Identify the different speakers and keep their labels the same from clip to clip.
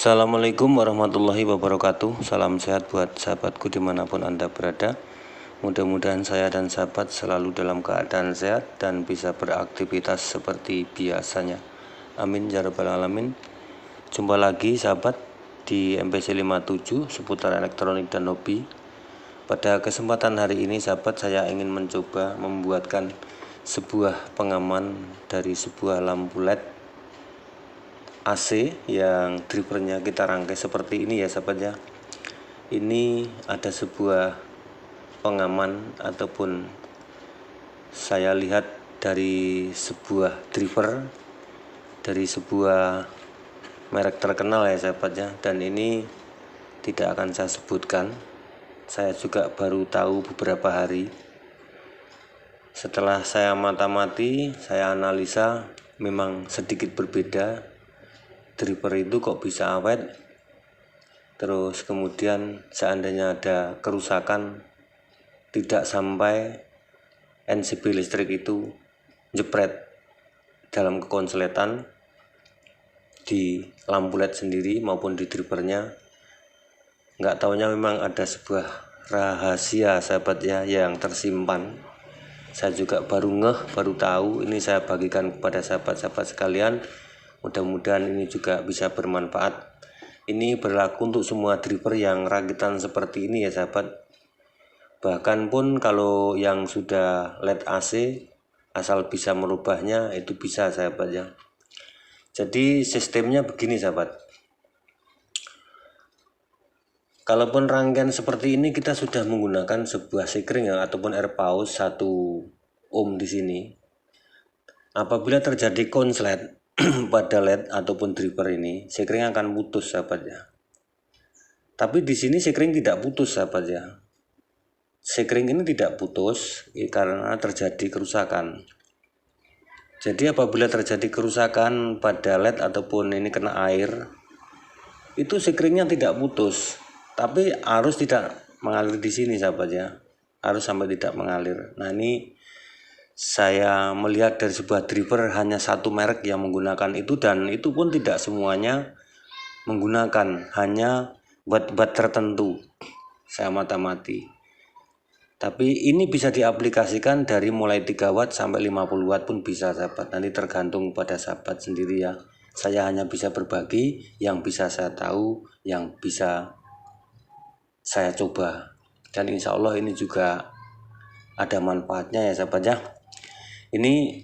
Speaker 1: Assalamualaikum warahmatullahi wabarakatuh. Salam sehat buat sahabatku dimanapun Anda berada. Mudah-mudahan saya dan sahabat selalu dalam keadaan sehat dan bisa beraktivitas seperti biasanya. Amin ya rabbal alamin. Jumpa lagi sahabat di MPC 57 seputar elektronik dan hobi. Pada kesempatan hari ini sahabat, saya ingin mencoba membuatkan sebuah pengaman dari sebuah lampu LED AC yang drivernya kita rangkai seperti ini ya sahabat ya. Ini ada sebuah pengaman ataupun saya lihat dari sebuah driver dari sebuah merek terkenal ya sahabat ya, dan ini tidak akan saya sebutkan. Saya juga baru tahu beberapa hari. Setelah saya mata-mati, saya analisa, memang sedikit berbeda. Driver itu kok bisa awet, terus kemudian seandainya ada kerusakan tidak sampai NCB listrik itu jepret dalam kekonsletan di lampu LED sendiri maupun di drivernya. Nggak taunya memang ada sebuah rahasia sahabat ya yang tersimpan. Saya juga baru tahu. Ini saya bagikan kepada sahabat-sahabat sekalian. Mudah-mudahan ini juga bisa bermanfaat. Ini berlaku untuk semua driver yang rakitan seperti ini ya sahabat. Bahkan pun kalau yang sudah LED AC, asal bisa merubahnya itu bisa sahabat ya. Jadi sistemnya begini sahabat. Kalaupun rangkaian seperti ini kita sudah menggunakan sebuah sekring ya, ataupun air pause 1 ohm di sini. Apabila terjadi konslet pada LED ataupun driver ini, sekring akan putus sahabat ya. Tapi di sini sekring tidak putus sahabat ya. Sekring ini tidak putus karena terjadi kerusakan. Jadi apabila terjadi kerusakan pada LED ataupun ini kena air, itu sekringnya tidak putus, tapi arus tidak mengalir di sini sahabat ya. Arus sampai tidak mengalir. Nah ini saya melihat dari sebuah driver hanya satu merek yang menggunakan itu, dan itu pun tidak semuanya menggunakan, hanya buat tertentu. Saya mata-mati. Tapi ini bisa diaplikasikan dari mulai 3 watt sampai 50 watt pun bisa sahabat. Nanti tergantung pada sahabat sendiri ya. Saya hanya bisa berbagi yang bisa saya tahu, yang bisa saya coba. Dan insya Allah ini juga ada manfaatnya ya sahabat ya. Ini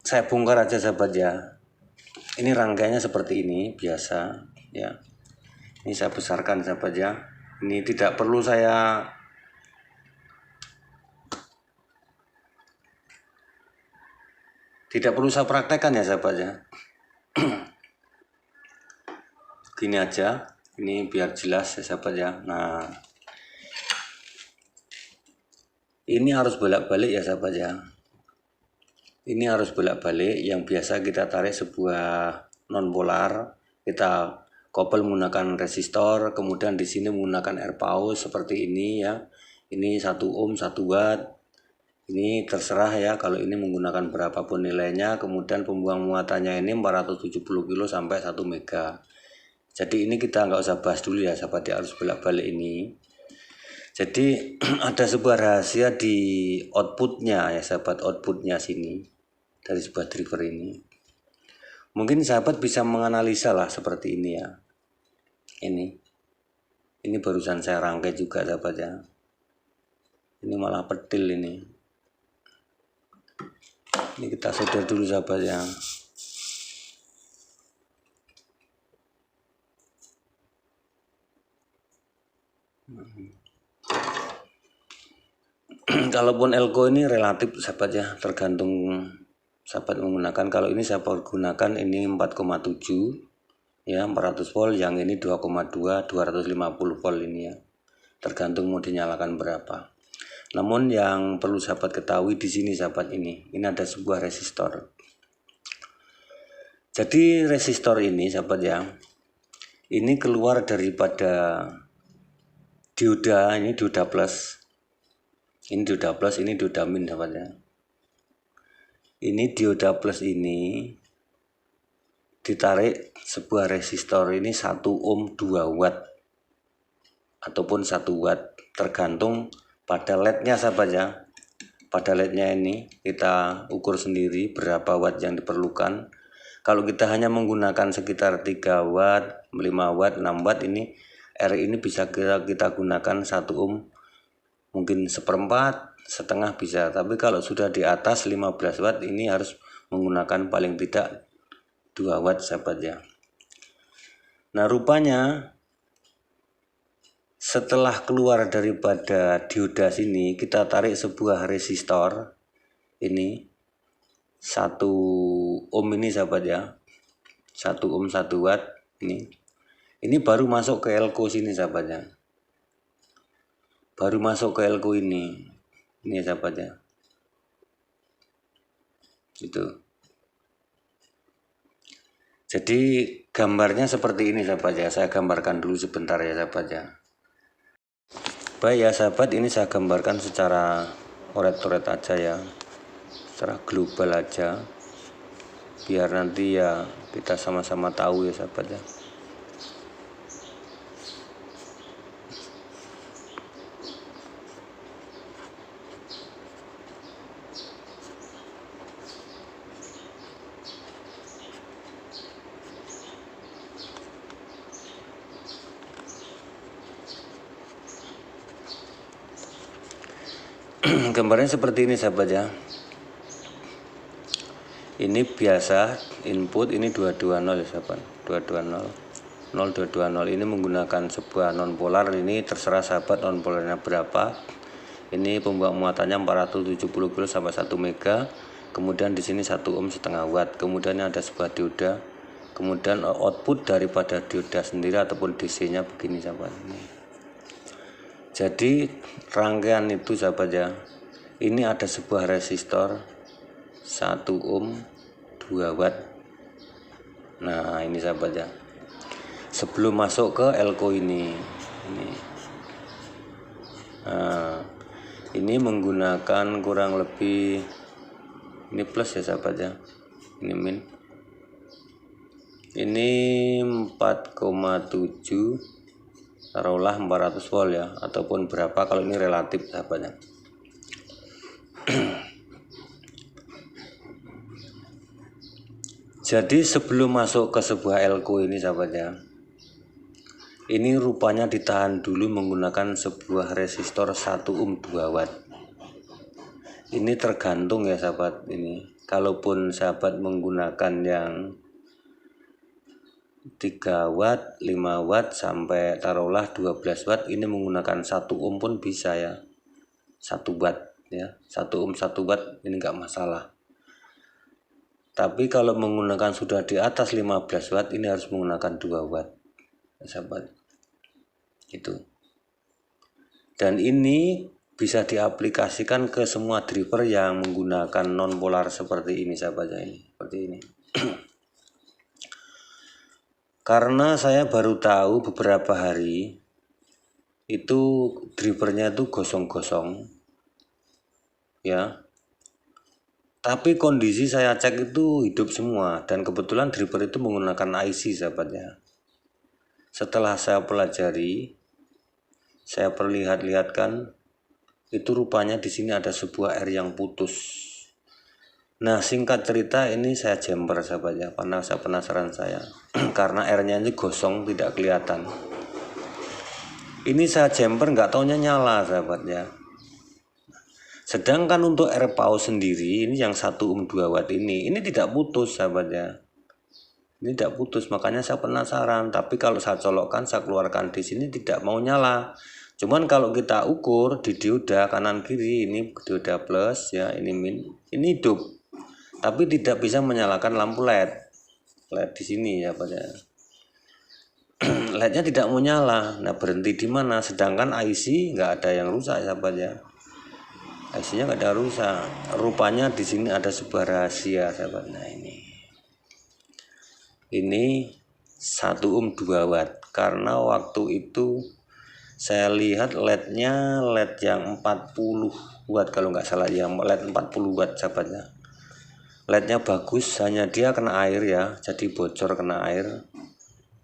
Speaker 1: saya bongkar aja sahabat ya. Ini rangkaiannya seperti ini biasa ya. Ini saya besarkan sahabat ya. Ini tidak perlu saya praktekkan ya sahabat ya. Gini aja. Ini biar jelas ya sahabat ya. Nah, ini harus bolak-balik ya sahabat ya. Ini harus bolak-balik. Yang biasa kita tarik sebuah non polar, kita kopel menggunakan resistor, kemudian di sini menggunakan air pause seperti ini ya. Ini 1 ohm 1 watt. Ini terserah ya kalau ini menggunakan berapapun nilainya. Kemudian pembuang muatannya ini 470 kilo sampai 1 mega. Jadi ini kita nggak usah bahas dulu ya sahabat ya, harus bolak-balik ini. Jadi ada sebuah rahasia di outputnya ya sahabat, outputnya sini dari sebuah driver ini. Mungkin sahabat bisa menganalisa lah seperti ini ya. Ini barusan saya rangkai juga sahabat ya. Ini malah pedil ini. Ini kita solder dulu sahabat ya. Kalaupun elko ini relatif sahabat ya, tergantung sahabat menggunakan. Kalau ini saya gunakan ini 4,7 ya, 400 volt, yang ini 2,2 250 volt ini ya. Tergantung mau dinyalakan berapa. Namun yang perlu sahabat ketahui di sini sahabat, ini ada sebuah resistor. Jadi resistor ini sahabat ya, ini keluar daripada dioda, ini dioda plus. Ini dioda plus, ini dioda min sahabat ya. Ini dioda plus ini ditarik sebuah resistor ini 1 ohm 2 watt ataupun 1 watt, tergantung pada LED-nya sahabat ya. Pada LED-nya ini kita ukur sendiri berapa watt yang diperlukan. Kalau kita hanya menggunakan sekitar 3 watt, 5 watt, 6 watt, ini R ini bisa kita gunakan 1 ohm mungkin 1/4, setengah bisa. Tapi kalau sudah di atas 15 watt ini harus menggunakan paling tidak 2 watt sahabat ya. Nah, rupanya setelah keluar daripada dioda sini, kita tarik sebuah resistor ini 1 ohm ini sahabat ya, 1 ohm 1 watt ini baru masuk ke elko sini sahabat ya, baru masuk ke elko ini sahabat ya, itu. Jadi gambarnya seperti ini sahabat ya, saya gambarkan dulu sebentar ya sahabat ya. Baik ya sahabat, ini saya gambarkan secara oret-oret aja ya, secara global aja, biar nanti ya kita sama-sama tahu ya sahabat ya. Gambarnya seperti ini sahabat ya. Ini biasa input, ini 220 ya sahabat, 220 0220. Ini menggunakan sebuah non polar, ini terserah sahabat non polarnya berapa. Ini pembawa muatannya 470 kilo sampai 1 mega. Kemudian di sini 1 ohm setengah watt. Kemudian ada sebuah dioda. Kemudian output daripada dioda sendiri ataupun DC-nya begini sahabat. Jadi rangkaian itu sahabat ya. Ini ada sebuah resistor 1 ohm 2 watt. Nah, ini sahabat ya. Sebelum masuk ke elko ini. Nah, ini menggunakan kurang lebih, ini plus ya sahabat ya. Ini min. Ini 4,7, taruhlah 400 volt ya, ataupun berapa, kalau ini relatif sahabatnya. Jadi sebelum masuk ke sebuah elko ini sahabatnya, ini rupanya ditahan dulu menggunakan sebuah resistor 1 ohm 2 watt. Ini tergantung ya sahabat. Ini kalaupun sahabat menggunakan yang 3 watt, 5 watt sampai taruhlah 12 watt, ini menggunakan 1 ohm pun bisa ya, 1 watt ya, 1 ohm 1 watt ini enggak masalah. Tapi kalau menggunakan sudah di atas 15 watt, ini harus menggunakan 2 watt ya sahabat, itu. Dan ini bisa diaplikasikan ke semua driver yang menggunakan non polar seperti ini sahabat ya, ini seperti ini. Karena saya baru tahu beberapa hari itu drivernya itu gosong-gosong ya, tapi kondisi saya cek itu hidup semua, dan kebetulan driver itu menggunakan IC sahabatnya. Setelah saya pelajari, saya perlihatkan, itu rupanya di sini ada sebuah R yang putus. Nah, singkat cerita ini saya jumper sahabatnya, karena saya penasaran saya karena R-nya ini gosong tidak kelihatan. Ini saya jumper nggak taunya nyala sahabatnya. Sedangkan untuk R pause sendiri ini yang 1 ohm 2 watt ini tidak putus sahabatnya. Ini tidak putus, makanya saya penasaran. Tapi kalau saya colokkan, saya keluarkan di sini tidak mau nyala. Cuman kalau kita ukur di dioda kanan kiri, ini dioda plus ya, ini min, ini hidup. Tapi tidak bisa menyalakan lampu LED. LED di sini ya pada. LED-nya tidak mau nyala. Nah, berhenti di mana? Sedangkan IC nggak ada yang rusak sahabatnya. IC-nya nggak ada rusak. Rupanya di sini ada sebuah rahasia sahabat. Nah, ini 1 ohm 2 watt. Karena waktu itu saya lihat LED-nya LED yang 40 watt kalau nggak salah ya, LED 40 watt sahabatnya. LED-nya bagus, hanya dia kena air ya, jadi bocor kena air.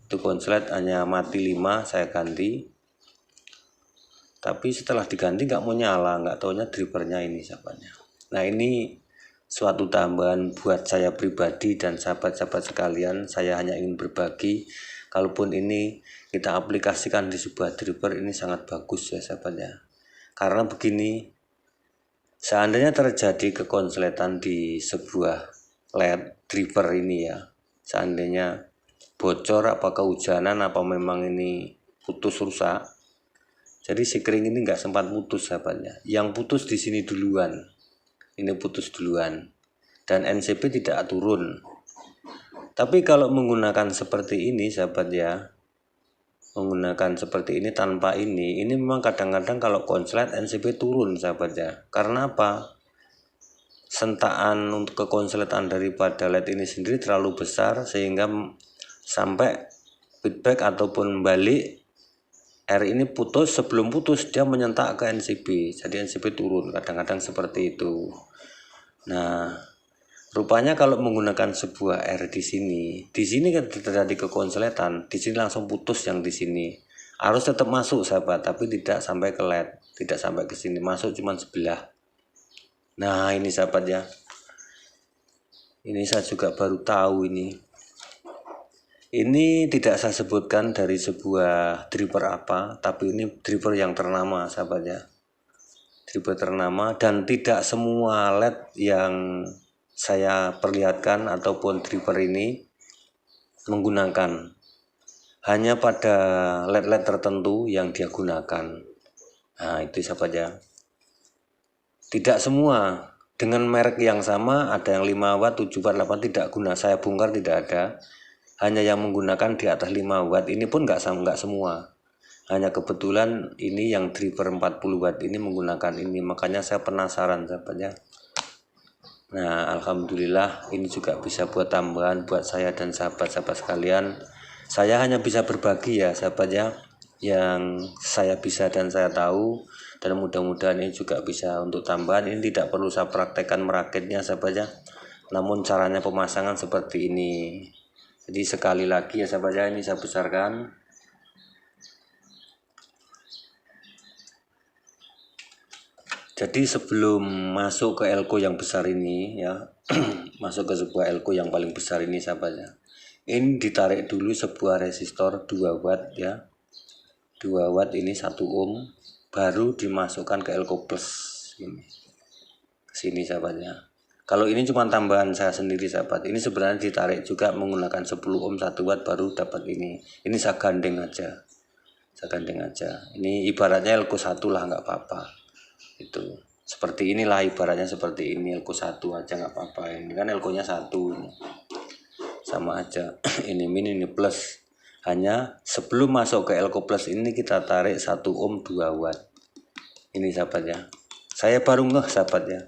Speaker 1: Itu konslet hanya mati 5, saya ganti. Tapi setelah diganti nggak mau nyala, nggak taunya drivernya ini sahabatnya. Nah ini suatu tambahan buat saya pribadi dan sahabat-sahabat sekalian. Saya hanya ingin berbagi, kalaupun ini kita aplikasikan di sebuah driver, ini sangat bagus ya sahabatnya. Karena begini, seandainya terjadi kekonsletan di sebuah LED driver ini ya, seandainya bocor, apa kehujanan, apa memang ini putus rusak, jadi sekring ini nggak sempat putus sahabatnya. Yang putus di sini duluan, ini putus duluan, dan NCP tidak turun. Tapi kalau menggunakan seperti ini sahabat ya, menggunakan seperti ini tanpa ini memang kadang-kadang kalau konslet NCP turun sahabat ya. Karena apa? Sentaan untuk kekonsletan daripada LED ini sendiri terlalu besar sehingga sampai feedback ataupun balik R ini putus, sebelum putus dia menyentak ke NCP, jadi NCP turun, kadang-kadang seperti itu. Nah, rupanya kalau menggunakan sebuah R di sini kan terjadi kekonsletan, di sini langsung putus yang di sini. Harus tetap masuk sahabat, tapi tidak sampai ke LED, tidak sampai ke sini, masuk cuma sebelah. Nah, ini sahabat ya. Ini saya juga baru tahu ini. Ini tidak saya sebutkan dari sebuah driver apa, tapi ini driver yang ternama sahabat ya. Driver ternama, dan tidak semua LED yang saya perlihatkan ataupun driver ini menggunakan. Hanya pada LED-LED tertentu yang dia gunakan. Nah itu sahabat ya. Tidak semua dengan merek yang sama, ada yang 5 watt, 7 watt, 8 tidak guna. Saya bongkar tidak ada. Hanya yang menggunakan di atas 5 watt, ini pun nggak semua. Hanya kebetulan ini yang driver 40 watt ini menggunakan ini, makanya saya penasaran sahabatnya. Nah alhamdulillah ini juga bisa buat tambahan buat saya dan sahabat-sahabat sekalian. Saya hanya bisa berbagi ya sahabatnya, yang saya bisa dan saya tahu, dan mudah-mudahan ini juga bisa untuk tambahan. Ini tidak perlu saya praktekkan merakitnya sahabatnya, namun caranya pemasangan seperti ini. Jadi sekali lagi ya sahabatnya, ini saya besarkan. Jadi sebelum masuk ke elko yang besar ini ya, masuk ke sebuah elko yang paling besar ini sahabatnya, ini ditarik dulu sebuah resistor 2 watt ya, 2 watt ini 1 ohm, baru dimasukkan ke elko plus ini, sini sahabatnya. Kalau ini cuma tambahan saya sendiri sahabat, ini sebenarnya ditarik juga menggunakan 10 ohm 1 watt baru dapat ini. Ini saya gandeng aja, ini ibaratnya elko 1 lah, nggak apa-apa. Itu seperti inilah ibaratnya, seperti ini elko 1 aja nggak apa-apa. Ini kan elkonya 1 ini. Sama aja. Ini min ini plus. Hanya sebelum masuk ke elko plus ini kita tarik 1 ohm 2 watt. Ini sahabat ya. Saya baru ngeh sahabat ya.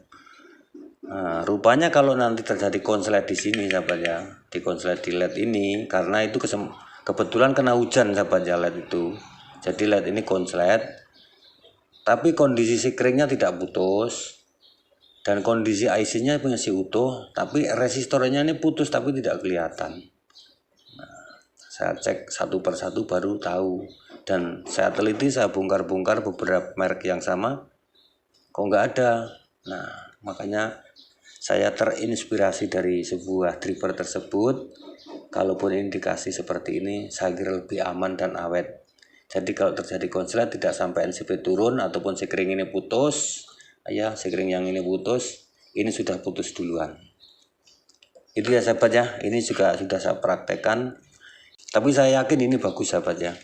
Speaker 1: Nah, rupanya kalau nanti terjadi konslet di sini sahabat ya, di konslet di LED ini, karena itu kebetulan kena hujan sahabat ya LED itu. Jadi LED ini konslet. Tapi kondisi sekringnya tidak putus dan kondisi IC-nya masih utuh, tapi resistornya ini putus tapi tidak kelihatan. Nah, saya cek satu persatu baru tahu, dan saya teliti, saya bongkar-bongkar beberapa merek yang sama, kok nggak ada. Nah makanya saya terinspirasi dari sebuah driver tersebut. Kalaupun indikasi seperti ini, saya kira lebih aman dan awet. Jadi kalau terjadi konslet tidak sampai NCP turun ataupun sekring ini putus, ya sekring yang ini putus, ini sudah putus duluan. Itu ya sahabat ya, ini juga sudah saya praktekkan. Tapi saya yakin ini bagus sahabat ya.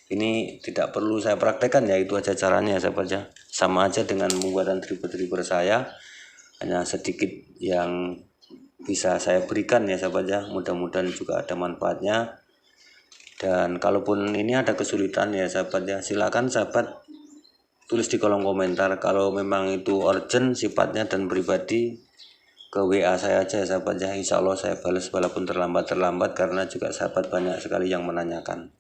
Speaker 1: Ini tidak perlu saya praktekkan ya, itu aja caranya sahabat ya. Sama aja dengan pembuatan driver-driver saya, hanya sedikit yang bisa saya berikan ya sahabat ya. Mudah-mudahan juga ada manfaatnya. Dan kalaupun ini ada kesulitan ya sahabat ya, silakan sahabat tulis di kolom komentar. Kalau memang itu urgent sifatnya dan pribadi, ke WA saya aja ya sahabat ya. Insya Allah saya balas walaupun terlambat karena juga sahabat banyak sekali yang menanyakan.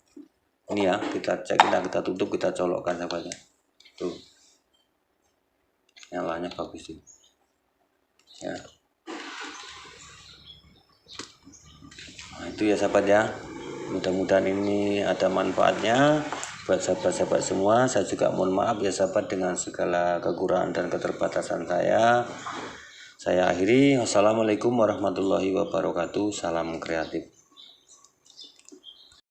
Speaker 1: Ini ya, kita cek, kita tutup, kita colokkan sahabatnya. Tuh, nyalanya bagus sih ya. Nah, itu ya sahabat ya, mudah-mudahan ini ada manfaatnya buat sahabat-sahabat semua. Saya juga mohon maaf ya sahabat dengan segala kekurangan dan keterbatasan saya akhiri. Wassalamualaikum warahmatullahi wabarakatuh. Salam kreatif.